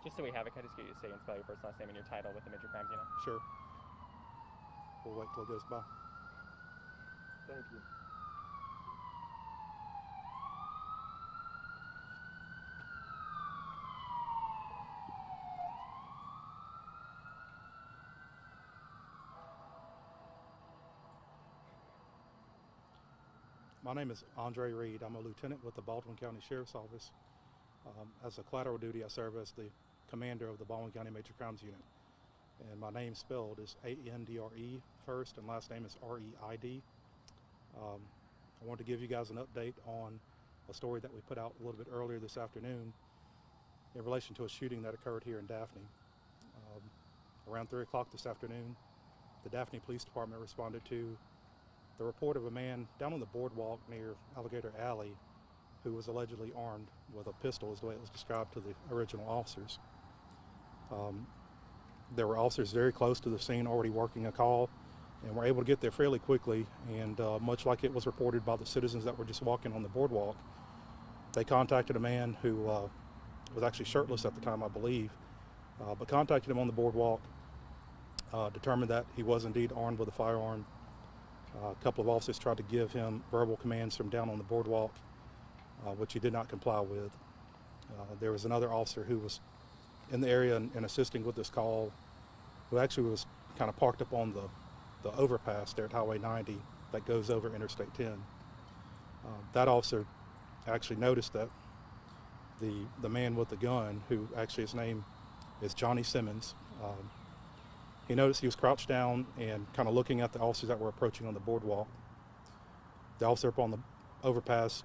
Just so we have it, can I just get you to say and spell your first last name and your title with the Major Crimes Unit? Sure. We'll wait till it goes by. Thank you. My name is Andre Reed. I'm a lieutenant with the Baldwin County Sheriff's Office. As a collateral duty, I serve as the commander of the Baldwin County Major Crimes Unit. And my name spelled is Andre first, and last name is Reid. I wanted to give you guys an update on a story that we put out a little bit earlier this afternoon in relation to a shooting that occurred here in Daphne. Around 3 o'clock this afternoon, the Daphne Police Department responded to the report of a man down on the boardwalk near Alligator Alley who was allegedly armed with a pistol, is the way it was described to the original officers. There were officers very close to the scene already working a call, and were able to get there fairly quickly, and much like it was reported by the citizens that were just walking on the boardwalk, they contacted a man who was actually shirtless at the time, I believe, but contacted him on the boardwalk, determined that he was indeed armed with a firearm. A couple of officers tried to give him verbal commands from down on the boardwalk, which he did not comply with. There was another officer who was in the area and assisting with this call, who actually was kind of parked up on the overpass there at Highway 90 that goes over Interstate 10. That officer actually noticed that the man with the gun, who actually his name is Johnny Simmons, he noticed he was crouched down and kind of looking at the officers that were approaching on the boardwalk. The officer up on the overpass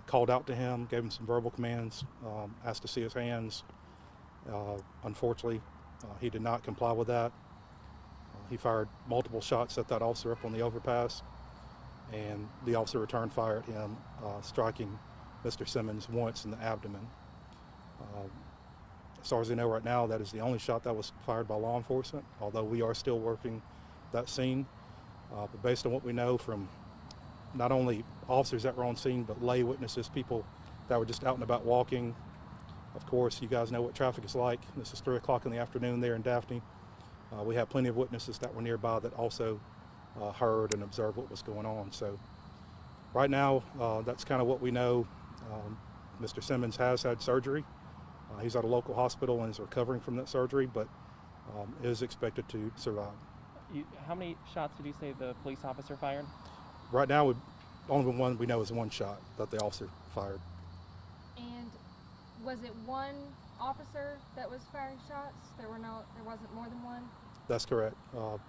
called out to him, gave him some verbal commands, asked to see his hands. Unfortunately, he did not comply with that. He fired multiple shots at that officer up on the overpass, and the officer returned fire at him, striking Mr. Simmons once in the abdomen. As far as we know right now, that is the only shot that was fired by law enforcement, although we are still working that scene. But based on what we know from not only officers that were on scene, but lay witnesses, people that were just out and about walking. Of course, you guys know what traffic is like. This is 3 o'clock in the afternoon there in Daphne. We have plenty of witnesses that were nearby that also heard and observed what was going on. So right now, that's kind of what we know. Mr. Simmons has had surgery. He's at a local hospital and is recovering from that surgery, but is expected to survive. How many shots did you say the police officer fired? Right now, only one we know is one shot that the officer fired. And was it one officer that was firing shots? There wasn't more than one? That's correct. All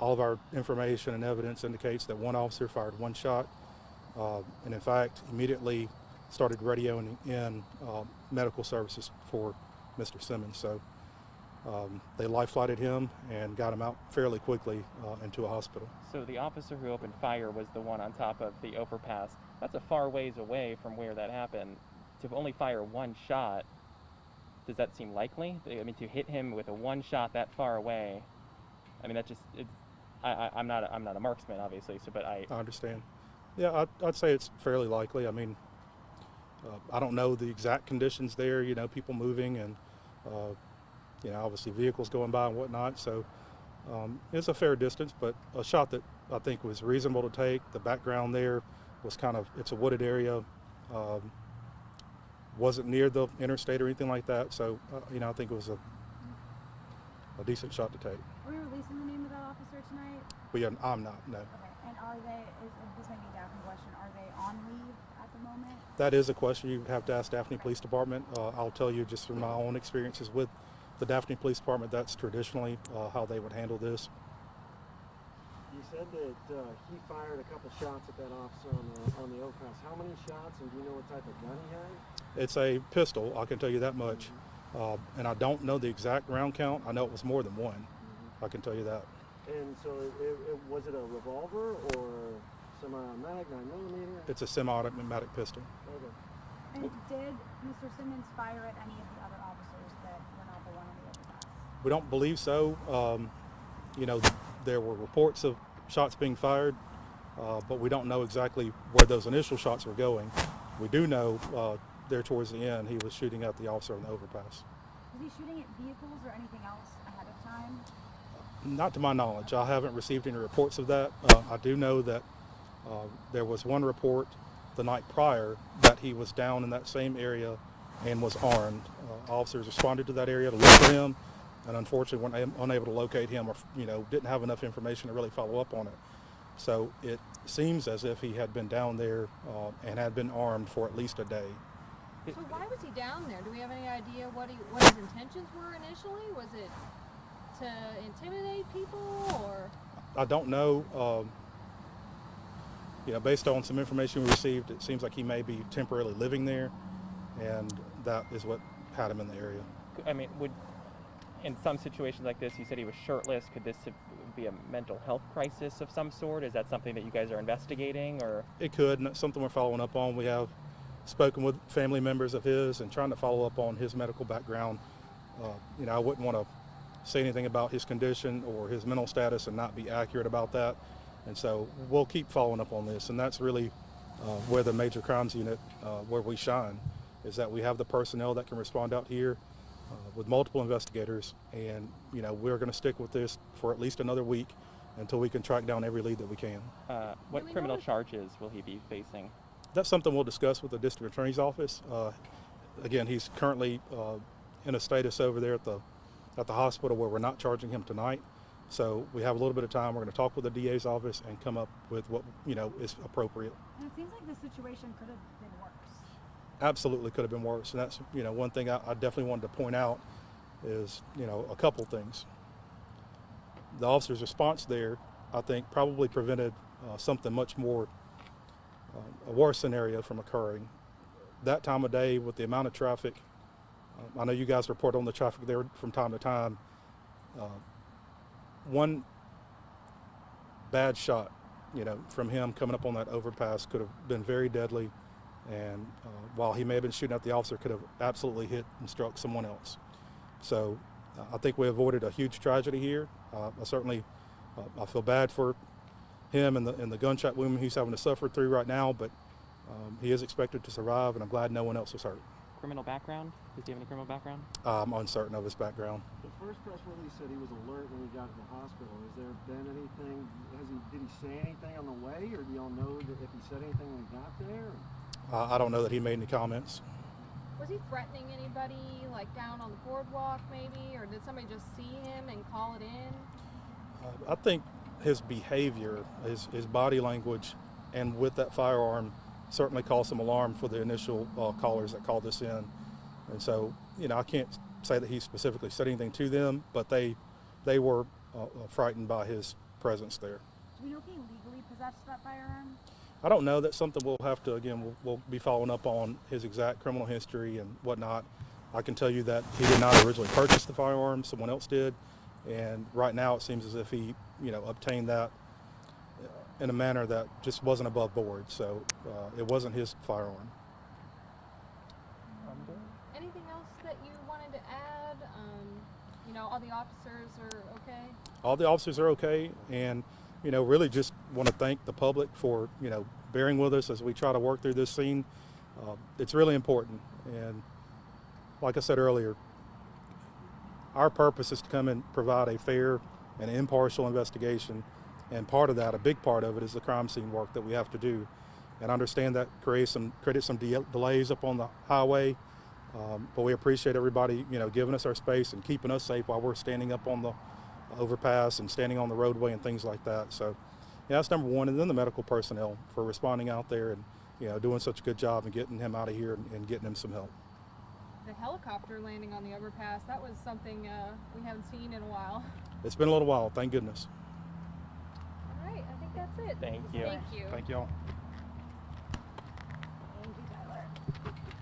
of our information and evidence indicates that one officer fired one shot, and in fact, immediately started radioing in medical services for Mr. Simmons. So they life flighted him and got him out fairly quickly into a hospital. So the officer who opened fire was the one on top of the overpass. That's a far ways away from where that happened. To only fire one shot, does that seem likely? I mean, to hit him with a one shot that far away, I mean, that just, I'm not a marksman, obviously, so, but I understand. Yeah, I'd say it's fairly likely. I mean, I don't know the exact conditions there, you know, people moving and, you know, obviously vehicles going by and whatnot. So it's a fair distance, but a shot that I think was reasonable to take. The background there was kind of, it's a wooded area, wasn't near the interstate or anything like that. So, you know, I think it was a decent shot to take. Are we releasing the name of that officer tonight? I'm not, no. Okay. And are they, this may be a Daphne question, are they on leave at the moment? That is a question you would have to ask Daphne Police Department. I'll tell you just from my own experiences with the Daphne Police Department, that's traditionally how they would handle this. You said that he fired a couple shots at that officer on the overpass. How many shots, and do you know what type of gun he had? It's a pistol, I can tell you that much. And I don't know the exact round count. I know it was more than one. I can tell you that. And so was it a revolver or semi-automatic, 9mm? It's a semi-automatic pistol. Okay. And did Mr. Simmons fire at any of the other officers that were not the one on the overpass? We don't believe so. You know, there were reports of shots being fired, but we don't know exactly where those initial shots were going. We do know there towards the end, he was shooting at the officer on the overpass. Was he shooting at vehicles or anything else ahead of time? Not to my knowledge. I haven't received any reports of that. I do know that there was one report the night prior that he was down in that same area and was armed. Officers responded to that area to look for him, and unfortunately weren't unable to locate him, or didn't have enough information to really follow up on it. So it seems as if he had been down there and had been armed for at least a day. So why was he down there? Do we have any idea what his intentions were initially? Was it to intimidate people, or? I don't know. Based on some information we received, it seems like he may be temporarily living there, and that is what had him in the area. I mean, in some situations like this, you said he was shirtless. Could this be a mental health crisis of some sort? Is that something that you guys are investigating, or? It could, and that's something we're following up on. We have spoken with family members of his and trying to follow up on his medical background. I wouldn't want to say anything about his condition or his mental status and not be accurate about that. And so we'll keep following up on this, and that's really where the Major Crimes Unit, where we shine, is that we have the personnel that can respond out here with multiple investigators, and we're going to stick with this for at least another week until we can track down every lead that we can. What criminal charges will he be facing? That's something we'll discuss with the district attorney's office. Again, he's currently in a status over there at the hospital where we're not charging him tonight. So we have a little bit of time. We're going to talk with the DA's office and come up with what is appropriate. And it seems like the situation could have been worse. Absolutely could have been worse, and that's one thing I definitely wanted to point out is a couple things. The officer's response there, I think, probably prevented something much more a worse scenario from occurring. That time of day with the amount of traffic, I know you guys report on the traffic there from time to time. One bad shot, from him coming up on that overpass could have been very deadly, and while he may have been shooting at the officer, could have absolutely hit and struck someone else. So I think we avoided a huge tragedy here. I feel bad for him and the gunshot wound he's having to suffer through right now, but he is expected to survive, and I'm glad no one else was hurt. Criminal background? Does he have any criminal background? I'm uncertain of his background. The first press release said he was alert when he got to the hospital. Has there been anything? Did he say anything on the way, or do y'all know that if he said anything when he got there? I don't know that he made any comments. Was he threatening anybody, like down on the boardwalk maybe, or did somebody just see him and call it in? I think his behavior, his body language, and with that firearm certainly caused some alarm for the initial callers that called us in. And so, I can't say that he specifically said anything to them, but they were frightened by his presence there. Do we know if he legally possessed that firearm? I don't know. That's something we'll have to, again, we'll be following up on his exact criminal history and whatnot. I can tell you that he did not originally purchase the firearm, someone else did. And right now it seems as if he, obtained that in a manner that just wasn't above board. So it wasn't his firearm. Anything else that you wanted to add? All the officers are okay? All the officers are okay, and really just want to thank the public for bearing with us as we try to work through this scene. It's really important, and like I said earlier, our purpose is to come and provide a fair and impartial investigation, and part of that, a big part of it, is the crime scene work that we have to do. And I understand that created some delays up on the highway, but we appreciate everybody giving us our space and keeping us safe while we're standing up on the overpass and standing on the roadway and things like that. So that's number one. And then the medical personnel for responding out there and doing such a good job and getting him out of here and getting him some help. The helicopter landing on the overpass, that was something we haven't seen in a while. It's been a little while, thank goodness. All right, I think that's it. Thank you. Thank you. Thank y'all.